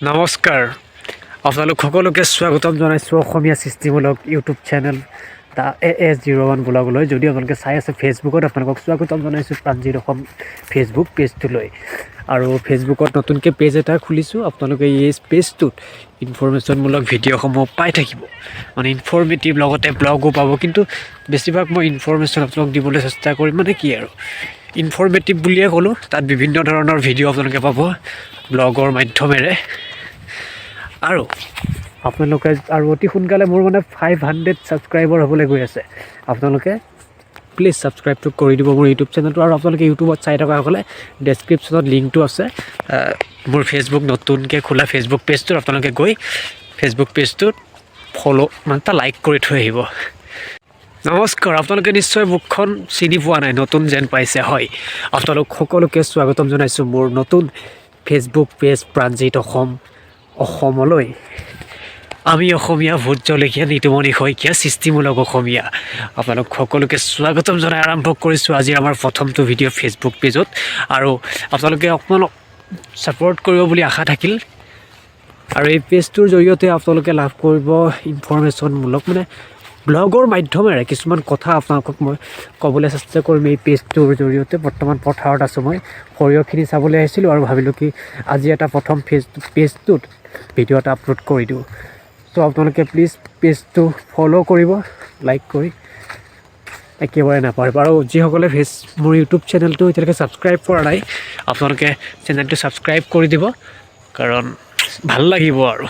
নমস্কাৰ আপোনালোক সকলোকে স্বাগতম জনাইছোঁ অসমীয়া সৃষ্টিমূলক ইউটিউব চেনেল দা AS01 ব্লগলৈ। যদি আপোনালোকে চাই আছে ফেচবুকত, আপোনালোকক স্বাগতম জনাইছোঁ প্ৰাঞ্জিত অসম ফেচবুক পেজটোলৈ। আৰু ফেচবুকত নতুনকৈ পেজ এটা খুলিছোঁ। আপোনালোকে এই পেজটোত ইনফৰমেশ্যনমূলক ভিডিঅ'সমূহ পাই থাকিব, মানে ইনফৰ্মেটিভ, লগতে ব্লগো পাব। কিন্তু বেছিভাগ মই ইনফৰমেশ্যন আপোনালোক দিবলৈ চেষ্টা কৰিম, মানে কি আৰু ইনফৰ্মেটিভ বুলিয়ে ক'লোঁ। তাত বিভিন্ন ধৰণৰ ভিডিঅ' আপোনালোকে পাব ব্লগৰ মাধ্যমেৰে। আৰু আপোনালোকে আৰু অতি সোনকালে মোৰ মানে 500 ছাবস্ক্ৰাইবাৰ হ'বলৈ গৈ আছে। আপোনালোকে প্লিজ ছাবস্ক্ৰাইবটো কৰি দিব মোৰ ইউটিউব চেনেলটো। আৰু আপোনালোকে ইউটিউবত চাই থকাসকলে ডেছক্ৰিপশ্যনত লিংকটো আছে মোৰ ফেচবুক নতুনকৈ খোলা ফেচবুক পেজটোত। আপোনালোকে গৈ ফেচবুক পেজটোত মানে এটা লাইক কৰি থৈ আহিব। নমস্কাৰ, আপোনালোকে নিশ্চয় মুখখন চিনি পোৱা নাই, নতুন যেন পাইছে। হয়, আপোনালোক সকলোকে স্বাগতম জনাইছোঁ মোৰ নতুন ফেচবুক পেজ প্ৰাঞ্জিত অসমলৈ। আমি অসমীয়া ভোট জলকীয়া নিতুমণি শইকীয়া সৃষ্টিমূলক অসমীয়া। আপোনালোক সকলোকে স্বাগতম জনাই আৰম্ভ কৰিছোঁ আজি আমাৰ প্ৰথমটো ভিডিঅ' ফেচবুক পেজত। আৰু আপোনালোকে অকণমান ছাপোৰ্ট কৰিব বুলি আশা থাকিল। আৰু এই পেজটোৰ জৰিয়তে আপোনালোকে লাভ কৰিব ইনফৰমেশ্যনমূলক, মানে ব্লগৰ মাধ্যমেৰে কিছুমান কথা আপোনালোকক মই ক'বলৈ চেষ্টা কৰিম এই পেজটোৰ জৰিয়তে। বৰ্তমান পথাৰত আছোঁ, মই সৰিয়হখিনি চাবলৈ আহিছিলোঁ আৰু ভাবিলোঁ কি আজি এটা প্ৰথম পেজটোত ভিডিঅ' এটা আপলোড কৰি দিওঁ। ত' আপোনালোকে প্লিজ পেজটো ফ'ল' কৰিব, লাইক কৰি একেবাৰে নাপাহৰিব। আৰু যিসকলে মোৰ ইউটিউব চেনেলটো এতিয়ালৈকে ছাবস্ক্ৰাইব কৰা নাই, আপোনালোকে চেনেলটো ছাবস্ক্ৰাইব কৰি দিব, কাৰণ ভাল লাগিব আৰু